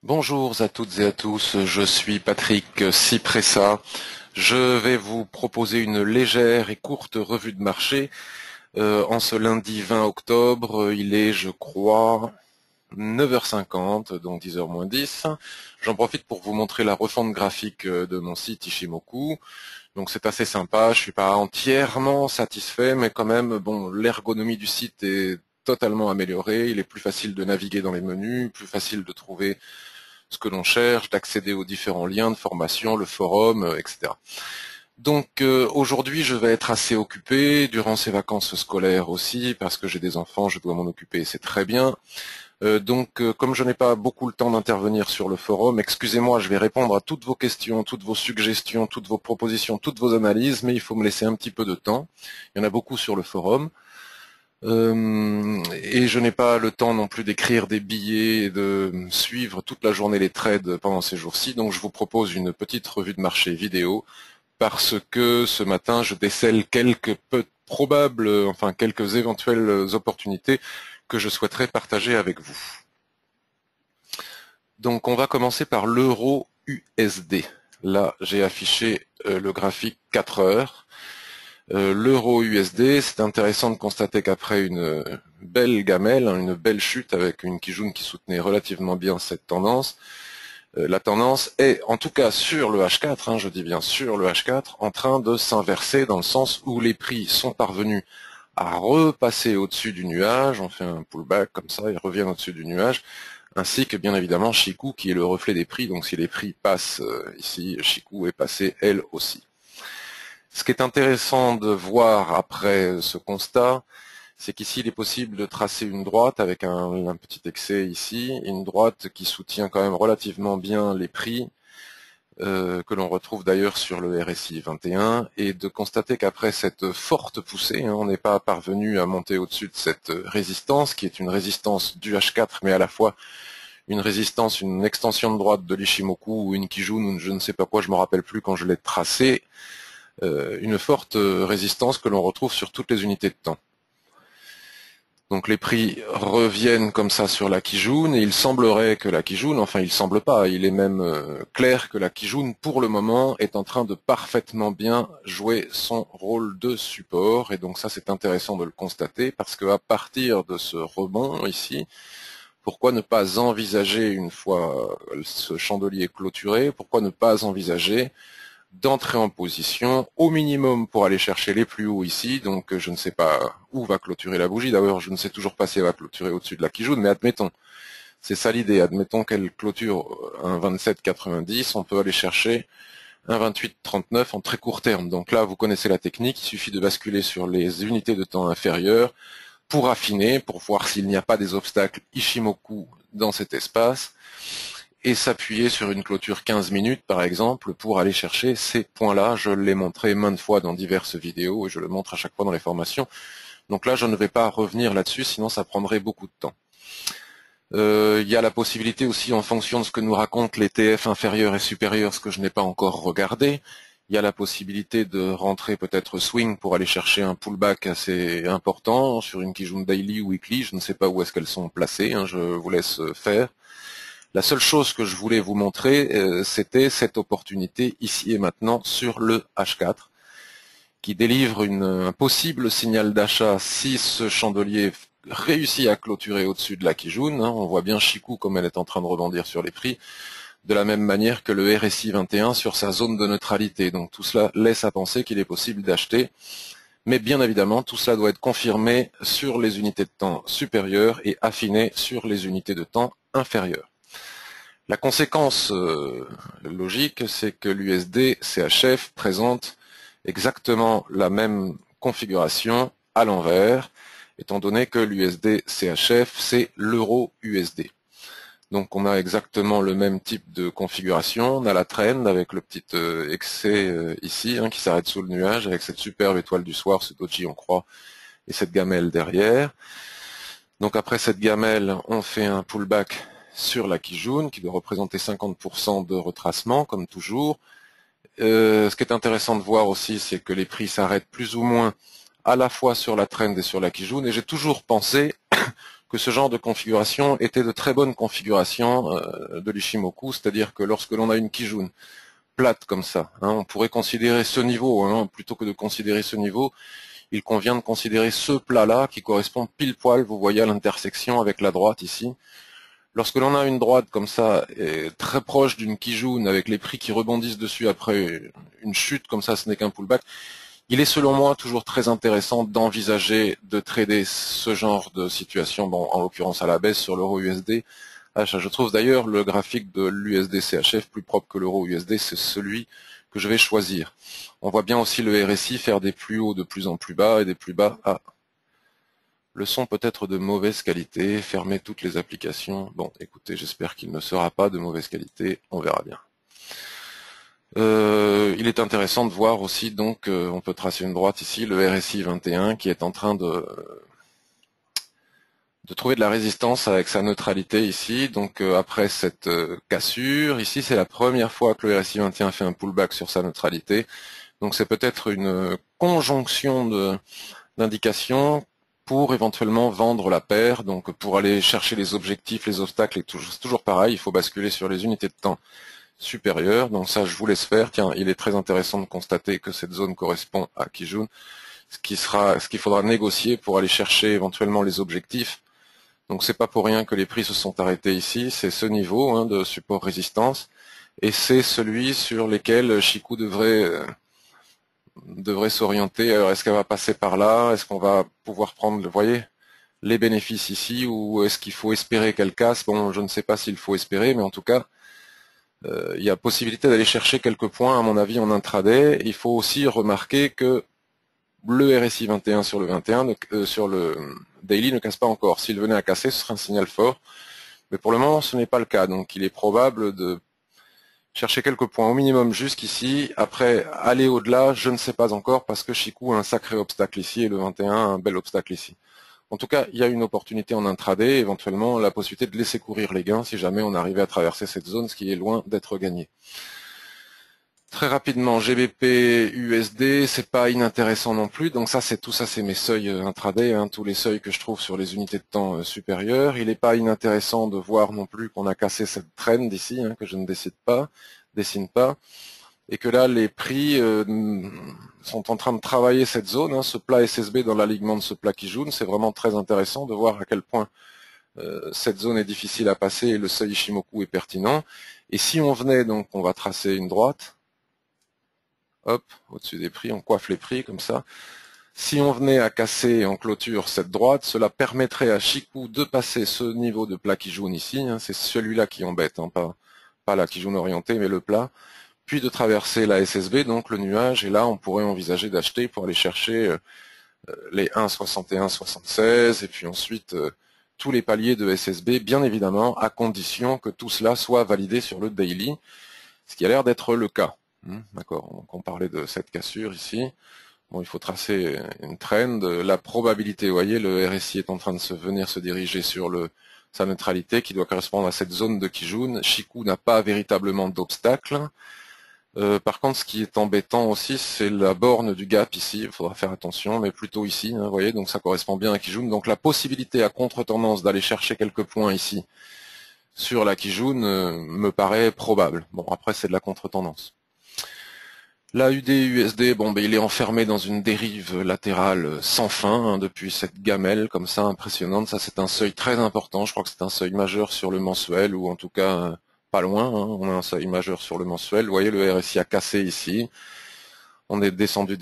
Bonjour à toutes et à tous, je suis Patrick Cipressa. Je vais vous proposer une légère et courte revue de marché en ce lundi 20 octobre. Il est, je crois, 9h50, donc 10h moins 10. J'en profite pour vous montrer la refonte graphique de mon site Ishimoku. Donc c'est assez sympa, je suis pas entièrement satisfait, mais quand même, bon, l'ergonomie du site est totalement améliorée. Il est plus facile de naviguer dans les menus, plus facile de trouver ce que l'on cherche, d'accéder aux différents liens de formation, le forum, etc. Donc aujourd'hui je vais être assez occupé, durant ces vacances scolaires aussi, parce que j'ai des enfants, je dois m'en occuper, c'est très bien. Comme je n'ai pas beaucoup le temps d'intervenir sur le forum, excusez-moi, je vais répondre à toutes vos questions, toutes vos suggestions, toutes vos propositions, toutes vos analyses, mais il faut me laisser un petit peu de temps. Il y en a beaucoup sur le forum. Et je n'ai pas le temps non plus d'écrire des billets et de suivre toute la journée les trades pendant ces jours-ci, donc je vous propose une petite revue de marché vidéo parce que ce matin je décèle quelques éventuelles opportunités que je souhaiterais partager avec vous. Donc on va commencer par l'euro USD. Là j'ai affiché le graphique 4 heures. L'euro USD, c'est intéressant de constater qu'après une belle gamelle, une belle chute avec une Kijun qui soutenait relativement bien cette tendance, la tendance est, en tout cas sur le H4, je dis bien sur le H4, en train de s'inverser dans le sens où les prix sont parvenus à repasser au-dessus du nuage, on fait un pullback comme ça, ils reviennent au-dessus du nuage, ainsi que bien évidemment Chikou qui est le reflet des prix, donc si les prix passent ici, Chikou est passé elle aussi. Ce qui est intéressant de voir après ce constat, c'est qu'ici il est possible de tracer une droite avec un petit excès ici, une droite qui soutient quand même relativement bien les prix, que l'on retrouve d'ailleurs sur le RSI 21, et de constater qu'après cette forte poussée, on n'est pas parvenu à monter au-dessus de cette résistance, qui est une résistance du H4, mais à la fois une résistance, une extension de droite de l'Ishimoku ou une Kijun ou je ne sais pas quoi, je ne me rappelle plus quand je l'ai tracé, une forte résistance que l'on retrouve sur toutes les unités de temps. Donc les prix reviennent comme ça sur la Kijun et il semblerait que la Kijun, enfin il semble pas, il est même clair que la Kijun pour le moment est en train de parfaitement bien jouer son rôle de support et donc ça c'est intéressant de le constater parce qu'à partir de ce rebond ici, pourquoi ne pas envisager une fois ce chandelier clôturé, pourquoi ne pas envisager d'entrer en position au minimum pour aller chercher les plus hauts ici, donc je ne sais pas où va clôturer la bougie, d'ailleurs je ne sais toujours pas si elle va clôturer au-dessus de la Kijun, mais admettons, c'est ça l'idée, admettons qu'elle clôture un 27,90, on peut aller chercher un 28,39 en très court terme, donc là vous connaissez la technique, il suffit de basculer sur les unités de temps inférieures pour affiner, pour voir s'il n'y a pas des obstacles Ishimoku dans cet espace, et s'appuyer sur une clôture 15 minutes par exemple pour aller chercher ces points-là. Je l'ai montré maintes fois dans diverses vidéos et je le montre à chaque fois dans les formations. Donc là je ne vais pas revenir là-dessus sinon ça prendrait beaucoup de temps. Il y a la possibilité aussi en fonction de ce que nous racontent les TF inférieurs et supérieurs, ce que je n'ai pas encore regardé. Il y a la possibilité de rentrer peut-être swing pour aller chercher un pullback assez important sur une Kijun Daily ou Weekly. Je ne sais pas où est-ce qu'elles sont placées, je vous laisse faire. La seule chose que je voulais vous montrer, c'était cette opportunité ici et maintenant sur le H4, qui délivre un possible signal d'achat si ce chandelier réussit à clôturer au-dessus de la Kijun. On voit bien Chikou comme elle est en train de rebondir sur les prix, de la même manière que le RSI 21 sur sa zone de neutralité. Donc tout cela laisse à penser qu'il est possible d'acheter. Mais bien évidemment, tout cela doit être confirmé sur les unités de temps supérieures et affiné sur les unités de temps inférieures. La conséquence logique, c'est que l'USD CHF présente exactement la même configuration à l'envers, étant donné que l'USD CHF, c'est l'euro USD. Donc on a exactement le même type de configuration, on a la trend avec le petit excès ici, qui s'arrête sous le nuage, avec cette superbe étoile du soir, ce doji on croit, et cette gamelle derrière. Donc après cette gamelle, on fait un pullback sur la Kijun, qui doit représenter 50% de retracement, comme toujours. Ce qui est intéressant de voir aussi, c'est que les prix s'arrêtent plus ou moins à la fois sur la trend et sur la Kijun, et j'ai toujours pensé que ce genre de configuration était de très bonne configuration de l'Ishimoku, c'est-à-dire que lorsque l'on a une Kijun plate comme ça, hein, on pourrait considérer ce niveau, hein, plutôt que de considérer ce niveau, il convient de considérer ce plat-là qui correspond pile poil, vous voyez, à l'intersection avec la droite ici. Lorsque l'on a une droite comme ça, et très proche d'une Kijun, avec les prix qui rebondissent dessus après une chute comme ça, ce n'est qu'un pullback, il est selon moi toujours très intéressant d'envisager de trader ce genre de situation, bon, en l'occurrence à la baisse sur l'euro USD. Je trouve d'ailleurs le graphique de l'USD CHF plus propre que l'euro USD, c'est celui que je vais choisir. On voit bien aussi le RSI faire des plus hauts de plus en plus bas et des plus bas. Ah, le son peut être de mauvaise qualité, fermez toutes les applications. Bon, écoutez, j'espère qu'il ne sera pas de mauvaise qualité, on verra bien. Il est intéressant de voir aussi, donc, on peut tracer une droite ici, le RSI 21 qui est en train de trouver de la résistance avec sa neutralité ici. Donc après cette cassure, ici c'est la première fois que le RSI 21 fait un pullback sur sa neutralité. Donc c'est peut-être une conjonction d'indications pour éventuellement vendre la paire. Donc pour aller chercher les objectifs, les obstacles, c'est toujours pareil, il faut basculer sur les unités de temps supérieures. Donc ça je vous laisse faire. Tiens, il est très intéressant de constater que cette zone correspond à Kijun, ce qu'il faudra négocier pour aller chercher éventuellement les objectifs. Donc c'est pas pour rien que les prix se sont arrêtés ici, c'est ce niveau, hein, de support résistance, et c'est celui sur lequel Chikou devrait s'orienter. Alors est-ce qu'elle va passer par là? Est-ce qu'on va pouvoir prendre, vous voyez, les bénéfices ici, ou est-ce qu'il faut espérer qu'elle casse? Bon, je ne sais pas s'il faut espérer, mais en tout cas, il y a possibilité d'aller chercher quelques points, à mon avis, en intraday. Il faut aussi remarquer que le RSI 21 sur le 21, sur le daily ne casse pas encore. S'il venait à casser, ce serait un signal fort. Mais pour le moment, ce n'est pas le cas. Donc il est probable de chercher quelques points au minimum jusqu'ici. Après, aller au-delà, je ne sais pas encore, parce que Chikou a un sacré obstacle ici et le 21 a un bel obstacle ici. En tout cas, il y a une opportunité en intraday, éventuellement la possibilité de laisser courir les gains si jamais on arrivait à traverser cette zone, ce qui est loin d'être gagné. Très rapidement, GBP USD, c'est pas inintéressant non plus. Donc ça, c'est mes seuils intraday, hein, tous les seuils que je trouve sur les unités de temps supérieures. Il n'est pas inintéressant de voir non plus qu'on a cassé cette trend ici, hein, que je ne dessine pas, et que là, les prix sont en train de travailler cette zone, hein, ce plat SSB dans l'alignement de ce plat Kijun. C'est vraiment très intéressant de voir à quel point cette zone est difficile à passer et le seuil Ishimoku est pertinent. Et si on venait, donc, on va tracer une droite. Hop, au-dessus des prix, on coiffe les prix comme ça. Si on venait à casser en clôture cette droite, cela permettrait à Chikou de passer ce niveau de plat Kijun ici, hein, c'est celui-là qui embête, hein, pas la Kijun orientée, mais le plat, puis de traverser la SSB, donc le nuage, et là on pourrait envisager d'acheter pour aller chercher les 1,61, 76, et puis ensuite tous les paliers de SSB, bien évidemment, à condition que tout cela soit validé sur le daily, ce qui a l'air d'être le cas. D'accord, donc on parlait de cette cassure ici. Bon, il faut tracer une trend. La probabilité, vous voyez, le RSI est en train de venir se diriger sur sa neutralité qui doit correspondre à cette zone de Kijun. Chikou n'a pas véritablement d'obstacle. Par contre, ce qui est embêtant aussi, c'est la borne du gap ici. Il faudra faire attention, mais plutôt ici, hein, vous voyez, donc ça correspond bien à Kijun. Donc la possibilité à contre-tendance d'aller chercher quelques points ici sur la Kijun me paraît probable. Bon, après, c'est de la contre-tendance. La UD-USD, bon, ben, il est enfermé dans une dérive latérale sans fin, hein, depuis cette gamelle comme ça impressionnante. Ça, c'est un seuil très important. Je crois que c'est un seuil majeur sur le mensuel, ou en tout cas pas loin. Hein, on a un seuil majeur sur le mensuel. Vous voyez, le RSI a cassé ici. On est descendu.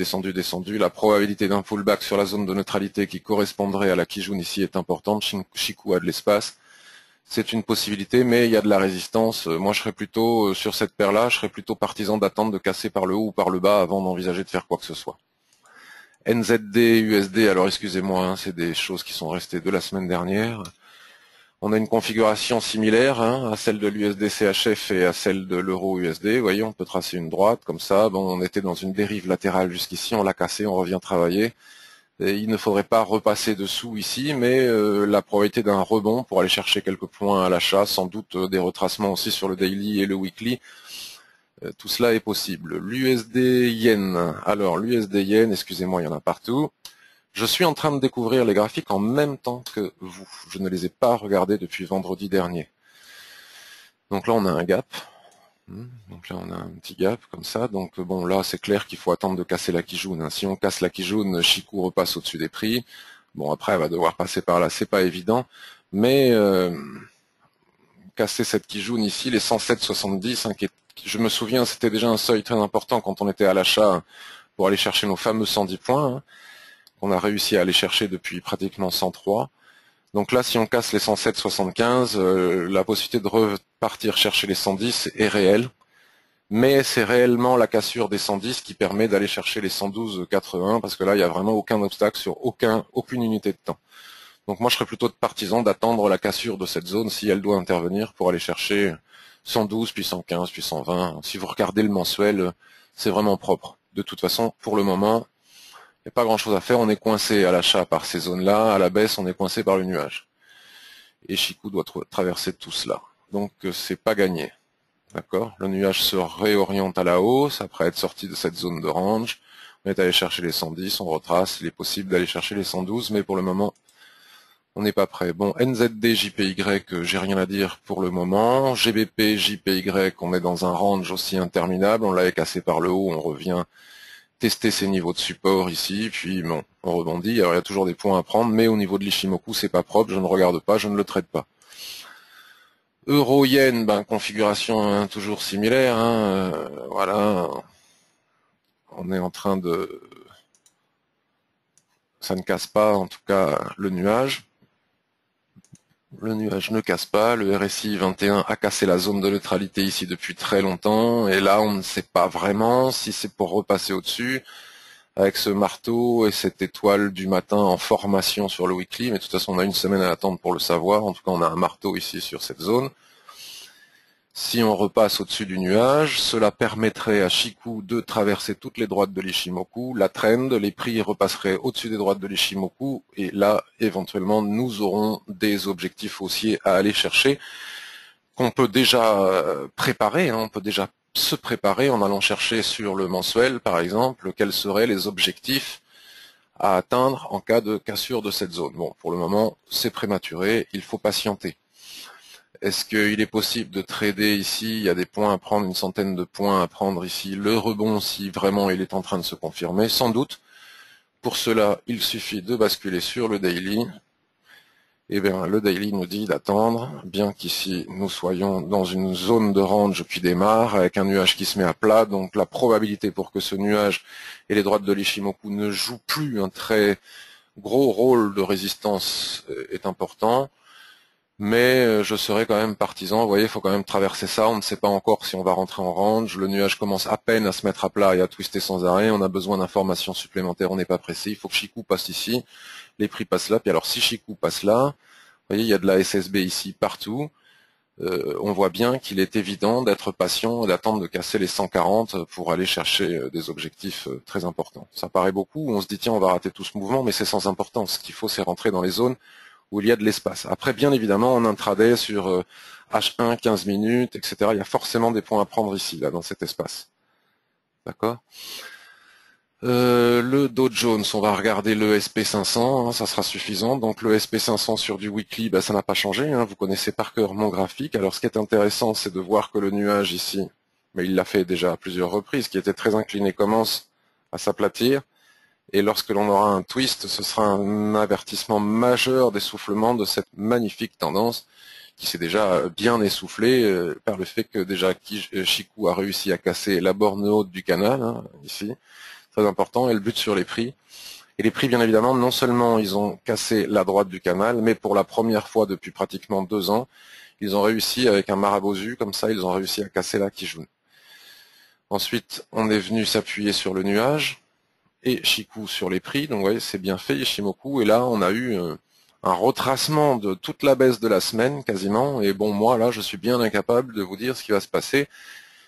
La probabilité d'un pullback sur la zone de neutralité qui correspondrait à la Kijun ici est importante. Chikou a de l'espace. C'est une possibilité, mais il y a de la résistance. Moi, je serais plutôt, sur cette paire-là, je serais plutôt partisan d'attendre de casser par le haut ou par le bas avant d'envisager de faire quoi que ce soit. NZD, USD, alors excusez-moi, hein, c'est des choses qui sont restées de la semaine dernière. On a une configuration similaire, hein, à celle de l'USD CHF et à celle de l'euro USD. Vous voyez, on peut tracer une droite comme ça. Bon, on était dans une dérive latérale jusqu'ici, on l'a cassé, on revient travailler. Et il ne faudrait pas repasser dessous ici, mais la probabilité d'un rebond pour aller chercher quelques points à l'achat, sans doute des retracements aussi sur le daily et le weekly, tout cela est possible. L'USD Yen, alors l'USD Yen, excusez-moi, il y en a partout. Je suis en train de découvrir les graphiques en même temps que vous. Je ne les ai pas regardés depuis vendredi dernier. Donc là, on a un gap. Donc là, on a un petit gap comme ça. Donc bon, là, c'est clair qu'il faut attendre de casser la Kijun. Si on casse la Kijun, Chikou repasse au-dessus des prix. Bon, après, elle va devoir passer par là. C'est pas évident. Mais casser cette Kijun ici, les 107,70, hein, je me souviens, c'était déjà un seuil très important quand on était à l'achat pour aller chercher nos fameux 110 points. Hein. On a réussi à aller chercher depuis pratiquement 103. Donc là, si on casse les 107,75, la possibilité de repartir chercher les 110 est réelle. Mais c'est réellement la cassure des 110 qui permet d'aller chercher les 112,80 parce que là, il n'y a vraiment aucun obstacle sur aucune unité de temps. Donc moi, je serais plutôt partisan d'attendre la cassure de cette zone si elle doit intervenir pour aller chercher 112, puis 115, puis 120. Si vous regardez le mensuel, c'est vraiment propre. De toute façon, pour le moment, il n'y a pas grand-chose à faire. On est coincé à l'achat par ces zones-là. À la baisse, on est coincé par le nuage. Et Chikou doit traverser tout cela. Donc, c'est pas gagné. D'accord. Le nuage se réoriente à la hausse après être sorti de cette zone de range. On est allé chercher les 110, on retrace. Il est possible d'aller chercher les 112, mais pour le moment, on n'est pas prêt. Bon, NZD, JPY, j'ai rien à dire pour le moment. GBP, JPY, on est dans un range aussi interminable. On l'avait cassé par le haut, on revient tester ces niveaux de support ici, puis bon, on rebondit. Alors il y a toujours des points à prendre, mais au niveau de l'Ishimoku, c'est pas propre, je ne regarde pas, je ne le traite pas. Euro-yen, configuration hein, toujours similaire. Hein, voilà, on est en train de... Ça ne casse pas, en tout cas, le nuage. Le nuage ne casse pas. Le RSI 21 a cassé la zone de neutralité ici depuis très longtemps. Et là, on ne sait pas vraiment si c'est pour repasser au-dessus avec ce marteau et cette étoile du matin en formation sur le weekly. Mais de toute façon, on a une semaine à attendre pour le savoir. En tout cas, on a un marteau ici sur cette zone. Si on repasse au-dessus du nuage, cela permettrait à Chikou de traverser toutes les droites de l'Ishimoku, la trend, les prix repasseraient au-dessus des droites de l'Ishimoku, et là, éventuellement, nous aurons des objectifs haussiers à aller chercher, qu'on peut déjà préparer, hein, on peut déjà se préparer en allant chercher sur le mensuel, par exemple, quels seraient les objectifs à atteindre en cas de cassure de cette zone. Bon, pour le moment, c'est prématuré, il faut patienter. Est-ce qu'il est possible de trader ici? Il y a des points à prendre, une centaine de points à prendre ici. Le rebond, si vraiment il est en train de se confirmer, sans doute. Pour cela, il suffit de basculer sur le daily. Eh bien, le daily nous dit d'attendre, bien qu'ici nous soyons dans une zone de range qui démarre, avec un nuage qui se met à plat. Donc la probabilité pour que ce nuage et les droites de l'Ishimoku ne jouent plus un très gros rôle de résistance est important. Mais je serais quand même partisan, vous voyez, il faut quand même traverser ça, on ne sait pas encore si on va rentrer en range, le nuage commence à peine à se mettre à plat et à twister sans arrêt, on a besoin d'informations supplémentaires, on n'est pas pressé, il faut que Chikou passe ici, les prix passent là, puis alors si Chikou passe là, vous voyez, il y a de la SSB ici partout, on voit bien qu'il est évident d'être patient et d'attendre de casser les 140 pour aller chercher des objectifs très importants. Ça paraît beaucoup, on se dit tiens on va rater tout ce mouvement, mais c'est sans importance, ce qu'il faut c'est rentrer dans les zones où il y a de l'espace. Après, bien évidemment, en intraday sur H1, 15 minutes, etc., il y a forcément des points à prendre ici, là, dans cet espace. D'accord. Le Dow Jones, on va regarder le SP500, hein, ça sera suffisant. Donc le SP500 sur du weekly, ça n'a pas changé. Hein, vous connaissez par cœur mon graphique. Alors ce qui est intéressant, c'est de voir que le nuage ici, mais il l'a fait déjà à plusieurs reprises, qui était très incliné, commence à s'aplatir. Et lorsque l'on aura un twist, ce sera un avertissement majeur d'essoufflement de cette magnifique tendance qui s'est déjà bien essoufflée par le fait que déjà Chikou a réussi à casser la borne haute du canal, hein, ici, très important, et le but sur les prix. Et les prix, bien évidemment, non seulement ils ont cassé la droite du canal, mais pour la première fois depuis pratiquement 2 ans, ils ont réussi avec un marabozu, comme ça, ils ont réussi à casser la Kijun. Ensuite, on est venu s'appuyer sur le nuage, et Chikou sur les prix, donc vous voyez, c'est bien fait, Ishimoku, et là on a eu un retracement de toute la baisse de la semaine quasiment, et bon moi là je suis bien incapable de vous dire ce qui va se passer,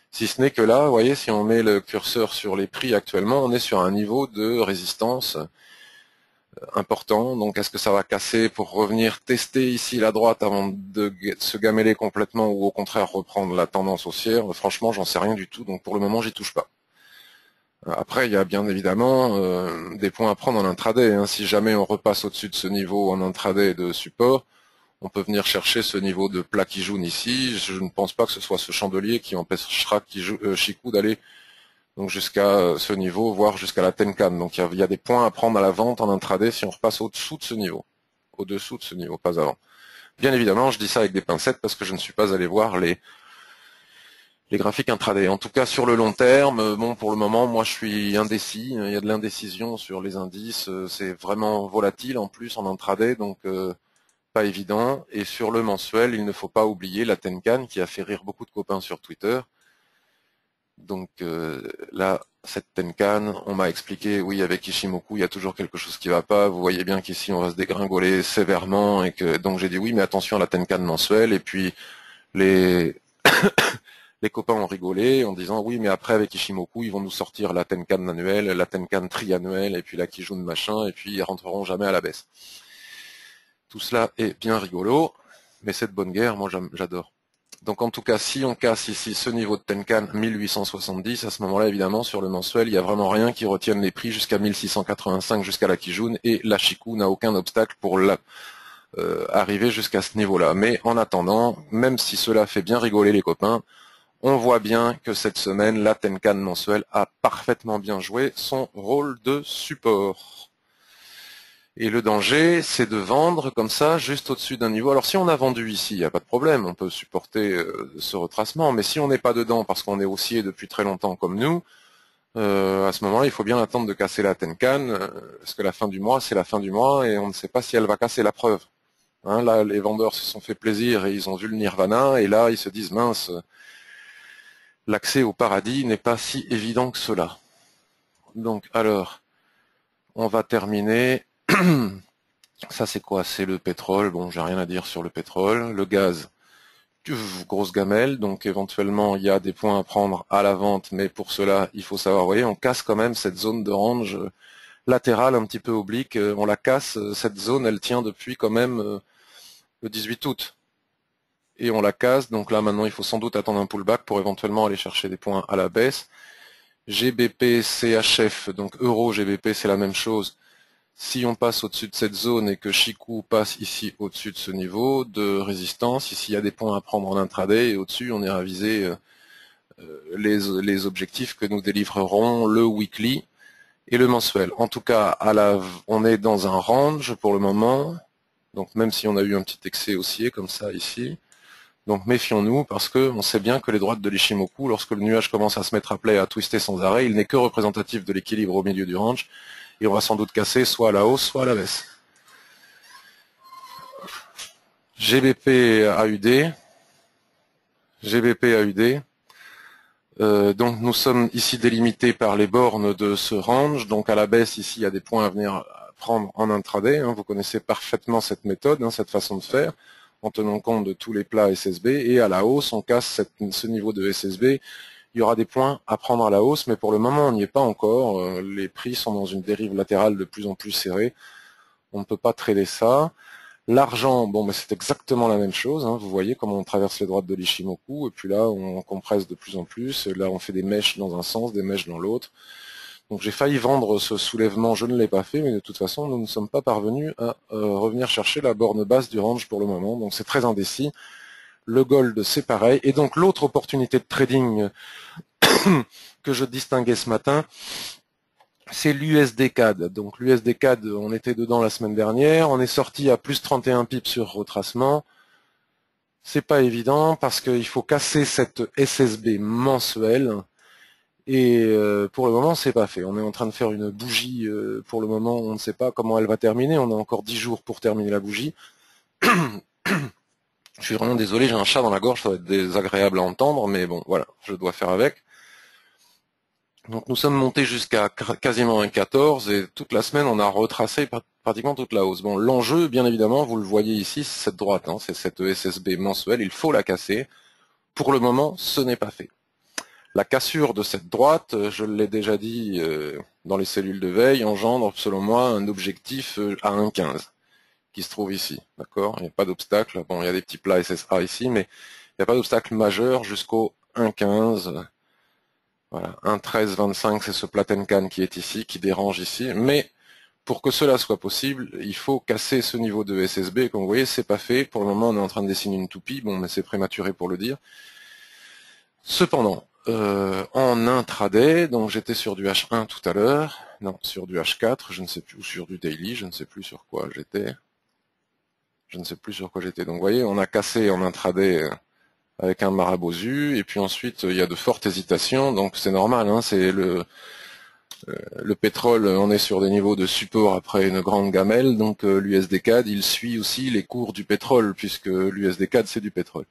si ce n'est que là, vous voyez, si on met le curseur sur les prix actuellement, on est sur un niveau de résistance important, donc est-ce que ça va casser pour revenir tester ici la droite avant de se gameler complètement ou au contraire reprendre la tendance haussière? Franchement j'en sais rien du tout, donc pour le moment j'y touche pas. Après, il y a bien évidemment des points à prendre en intraday, hein. Si jamais on repasse au-dessus de ce niveau en intraday de support, on peut venir chercher ce niveau de plat qui jaune ici. Je ne pense pas que ce soit ce chandelier qui empêchera Chikou d'aller donc jusqu'à ce niveau, voire jusqu'à la Tenkan. Donc il y a des points à prendre à la vente en intraday si on repasse au-dessous de ce niveau. Au-dessous de ce niveau, pas avant. Bien évidemment, je dis ça avec des pincettes parce que je ne suis pas allé voir les graphiques intraday. En tout cas, sur le long terme, bon, pour le moment, moi, je suis indécis. Il y a de l'indécision sur les indices. C'est vraiment volatile en plus en intraday, donc pas évident. Et sur le mensuel, il ne faut pas oublier la Tenkan qui a fait rire beaucoup de copains sur Twitter. Donc là, cette Tenkan, on m'a expliqué, oui, avec Ishimoku, il y a toujours quelque chose qui va pas. Vous voyez bien qu'ici, on va se dégringoler sévèrement. Et que donc j'ai dit oui, mais attention à la Tenkan mensuelle. Et puis les les copains ont rigolé en disant oui, mais après avec Ishimoku, ils vont nous sortir la Tenkan annuelle, la Tenkan triannuelle, et puis la Kijun machin, et puis ils rentreront jamais à la baisse. Tout cela est bien rigolo, mais cette bonne guerre, moi j'adore. Donc en tout cas, si on casse ici ce niveau de Tenkan 1870, à ce moment-là, évidemment, sur le mensuel, il n'y a vraiment rien qui retienne les prix jusqu'à 1685, jusqu'à la Kijun, et la Shiku n'a aucun obstacle pour arriver jusqu'à ce niveau-là. Mais en attendant, même si cela fait bien rigoler les copains, on voit bien que cette semaine, la Tenkan mensuelle a parfaitement bien joué son rôle de support. Et le danger, c'est de vendre comme ça, juste au-dessus d'un niveau. Alors si on a vendu ici, il n'y a pas de problème, on peut supporter ce retracement, mais si on n'est pas dedans parce qu'on est haussier depuis très longtemps comme nous, à ce moment-là, il faut bien attendre de casser la Tenkan, parce que la fin du mois, c'est la fin du mois, et on ne sait pas si elle va casser la preuve. Hein, là, les vendeurs se sont fait plaisir et ils ont vu le nirvana, et là, ils se disent, mince, l'accès au paradis n'est pas si évident que cela. Donc, alors, on va terminer. Ça, c'est quoi? C'est le pétrole. Bon, j'ai rien à dire sur le pétrole. Le gaz, grosse gamelle. Donc, éventuellement, il y a des points à prendre à la vente, mais pour cela, il faut savoir, vous voyez, on casse quand même cette zone de range latérale un petit peu oblique. On la casse. Cette zone, elle tient depuis quand même le 18 août. Et on la casse. Donc là, maintenant, il faut sans doute attendre un pullback pour éventuellement aller chercher des points à la baisse. GBP, CHF, donc euro, GBP, c'est la même chose. Si on passe au-dessus de cette zone et que Chikou passe ici au-dessus de ce niveau de résistance, ici il y a des points à prendre en intraday et au-dessus on ira viser les objectifs que nous délivrerons le weekly et le mensuel. En tout cas, on est dans un range pour le moment, donc même si on a eu un petit excès haussier comme ça ici, donc méfions-nous parce qu'on sait bien que les droites de l'Ishimoku, lorsque le nuage commence à se mettre à plat et à twister sans arrêt, il n'est que représentatif de l'équilibre au milieu du range et on va sans doute casser soit à la hausse, soit à la baisse. GBP AUD. GBP AUD. Donc nous sommes ici délimités par les bornes de ce range. Donc à la baisse, ici, il y a des points à venir prendre en intraday. Vous connaissez parfaitement cette méthode, cette façon de faire, en tenant compte de tous les plats SSB. Et à la hausse, on casse ce niveau de SSB. Il y aura des points à prendre à la hausse, mais pour le moment, on n'y est pas encore. Les prix sont dans une dérive latérale de plus en plus serrée. On ne peut pas trader ça. L'argent, bon, c'est exactement la même chose. Vous voyez comment on traverse les droites de l'Ishimoku, et puis là, on compresse de plus en plus. Là, on fait des mèches dans un sens, des mèches dans l'autre. Donc j'ai failli vendre ce soulèvement, je ne l'ai pas fait, mais de toute façon, nous ne sommes pas parvenus à revenir chercher la borne basse du range pour le moment. Donc c'est très indécis. Le gold, c'est pareil. Et donc l'autre opportunité de trading que je distinguais ce matin, c'est l'USD CAD. Donc l'USD CAD, on était dedans la semaine dernière, on est sorti à plus 31 pips sur retracement. C'est pas évident parce qu'il faut casser cette SSB mensuelle et pour le moment c'est pas fait. On est en train de faire une bougie pour le moment, on ne sait pas comment elle va terminer, on a encore 10 jours pour terminer la bougie. Je suis vraiment désolé, j'ai un chat dans la gorge, ça va être désagréable à entendre, mais bon voilà, je dois faire avec. Donc nous sommes montés jusqu'à quasiment 1,14 et toute la semaine on a retracé pratiquement toute la hausse. Bon, l'enjeu, bien évidemment, vous le voyez ici, c'est cette droite, c'est cette SSB mensuelle, il faut la casser. Pour le moment, ce n'est pas fait. La cassure de cette droite, je l'ai déjà dit dans les cellules de veille, engendre selon moi un objectif à 1,15 qui se trouve ici, d'accord? Il n'y a pas d'obstacle. Bon, il y a des petits plats SSA ici, mais il n'y a pas d'obstacle majeur jusqu'au 1,15. Voilà, un 13-25, c'est ce plat Tenkan qui est ici, qui dérange ici, mais pour que cela soit possible, il faut casser ce niveau de SSB, comme vous voyez, c'est pas fait. Pour le moment, on est en train de dessiner une toupie, bon, mais c'est prématuré pour le dire. Cependant, en intraday, donc j'étais sur du H1 tout à l'heure, non, sur du H4, je ne sais plus, ou sur du daily, je ne sais plus sur quoi j'étais. Je ne sais plus sur quoi j'étais. Donc vous voyez, on a cassé en intraday avec un marabosu, et puis ensuite il y a de fortes hésitations, donc c'est normal, hein, c'est le pétrole, on est sur des niveaux de support après une grande gamelle, donc l'USD-CAD, il suit aussi les cours du pétrole, puisque l'USD-CAD c'est du pétrole.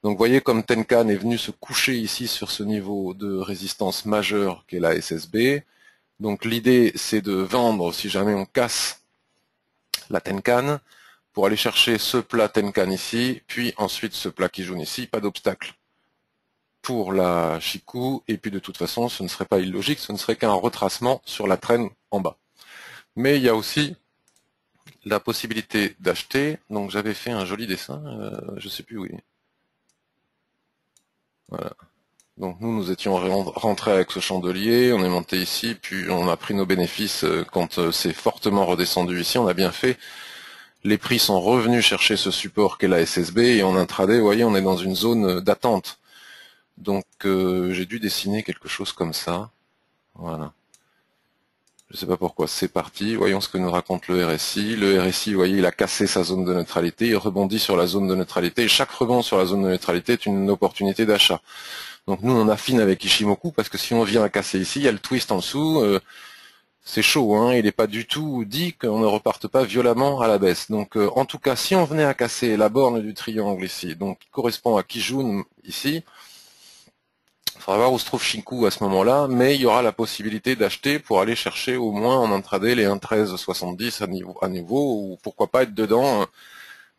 Donc vous voyez comme Tenkan est venu se coucher ici sur ce niveau de résistance majeure qu'est la SSB. Donc l'idée c'est de vendre si jamais on casse la Tenkan, pour aller chercher ce plat Tenkan ici, puis ensuite ce plat Kijun ici, pas d'obstacle pour la Shiku, et puis de toute façon ce ne serait pas illogique, ce ne serait qu'un retracement sur la traîne en bas. Mais il y a aussi la possibilité d'acheter, donc j'avais fait un joli dessin, je sais plus où il est. Voilà. Donc nous étions rentrés avec ce chandelier, on est monté ici, puis on a pris nos bénéfices quand c'est fortement redescendu ici, on a bien fait. Les prix sont revenus chercher ce support qu'est la SSB, et en intraday, vous voyez, on est dans une zone d'attente. Donc j'ai dû dessiner quelque chose comme ça. Voilà. Je ne sais pas pourquoi, c'est parti. Voyons ce que nous raconte le RSI. Le RSI, vous voyez, il a cassé sa zone de neutralité, il rebondit sur la zone de neutralité, et chaque rebond sur la zone de neutralité est une opportunité d'achat. Donc nous, on affine avec Ishimoku, parce que si on vient à casser ici, il y a le twist en dessous, c'est chaud, hein, il n'est pas du tout dit qu'on ne reparte pas violemment à la baisse. Donc en tout cas, si on venait à casser la borne du triangle ici, donc qui correspond à Kijun ici, il faudra voir où se trouve Shinku à ce moment-là, mais il y aura la possibilité d'acheter pour aller chercher au moins en intraday les 1,1370 à nouveau, ou pourquoi pas être dedans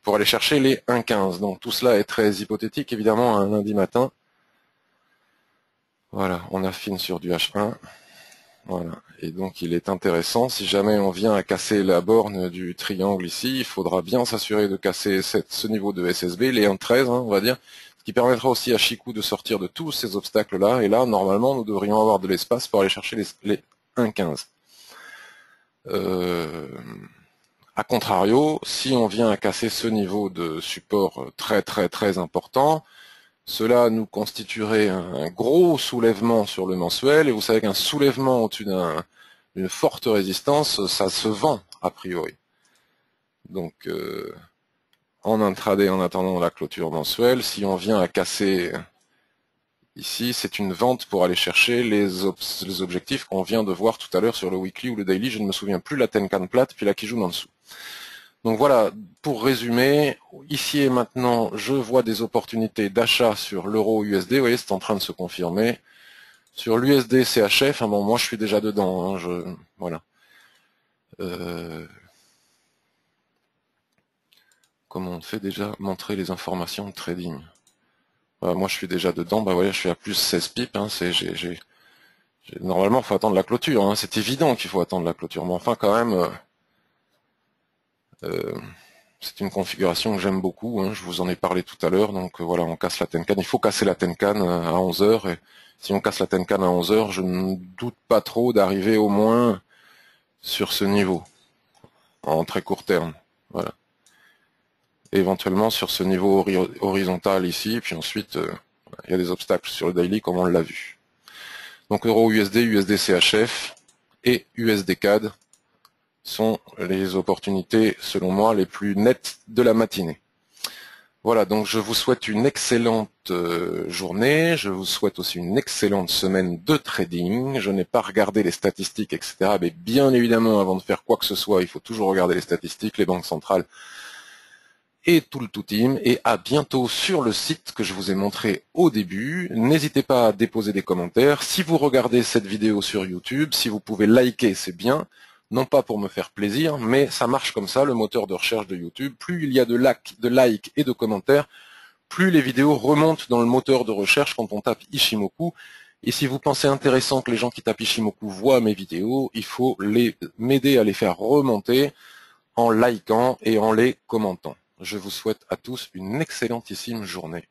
pour aller chercher les 1,15. Donc tout cela est très hypothétique, évidemment, un lundi matin. Voilà, on affine sur du H1. Voilà. Et donc il est intéressant, si jamais on vient à casser la borne du triangle ici, il faudra bien s'assurer de casser ce niveau de SSB, les 1,13, hein, on va dire, ce qui permettra aussi à Shiku de sortir de tous ces obstacles-là, et là, normalement, nous devrions avoir de l'espace pour aller chercher les 1,15. A contrario, si on vient à casser ce niveau de support très très très important, cela nous constituerait un gros soulèvement sur le mensuel, et vous savez qu'un soulèvement au-dessus d'une forte résistance, ça se vend a priori. Donc en intraday, en attendant la clôture mensuelle, si on vient à casser ici, c'est une vente pour aller chercher les objectifs qu'on vient de voir tout à l'heure sur le weekly ou le daily, je ne me souviens plus, la Tenkan plate, puis la Kijun en dessous. Donc voilà, pour résumer, ici et maintenant, je vois des opportunités d'achat sur l'euro USD, vous voyez, c'est en train de se confirmer. Sur l'USD CHF, hein, bon, moi je suis déjà dedans, hein, voilà. Comment on fait déjà montrer les informations de trading? Voilà, moi je suis déjà dedans, bah voilà, je suis à plus 16 pips, hein, normalement il faut attendre la clôture, hein, c'est évident qu'il faut attendre la clôture, mais enfin quand même, c'est une configuration que j'aime beaucoup, hein, je vous en ai parlé tout à l'heure, donc voilà, on casse la Tenkan, il faut casser la Tenkan à 11h, et si on casse la Tenkan à 11h, je ne doute pas trop d'arriver au moins sur ce niveau, en très court terme, voilà. Et éventuellement sur ce niveau horizontal ici, puis ensuite, il y a des obstacles sur le daily comme on l'a vu. Donc euro USD, USD CHF et USD CAD sont les opportunités, selon moi, les plus nettes de la matinée. Voilà, donc je vous souhaite une excellente journée, je vous souhaite aussi une excellente semaine de trading. Je n'ai pas regardé les statistiques, etc. Mais bien évidemment, avant de faire quoi que ce soit, il faut toujours regarder les statistiques, les banques centrales et tout le tout team. Et à bientôt sur le site que je vous ai montré au début. N'hésitez pas à déposer des commentaires. Si vous regardez cette vidéo sur YouTube, si vous pouvez liker, c'est bien. Non pas pour me faire plaisir, mais ça marche comme ça, le moteur de recherche de YouTube. Plus il y a de likes et de commentaires, plus les vidéos remontent dans le moteur de recherche quand on tape Ishimoku. Et si vous pensez intéressant que les gens qui tapent Ishimoku voient mes vidéos, il faut m'aider à les faire remonter en likant et en les commentant. Je vous souhaite à tous une excellentissime journée.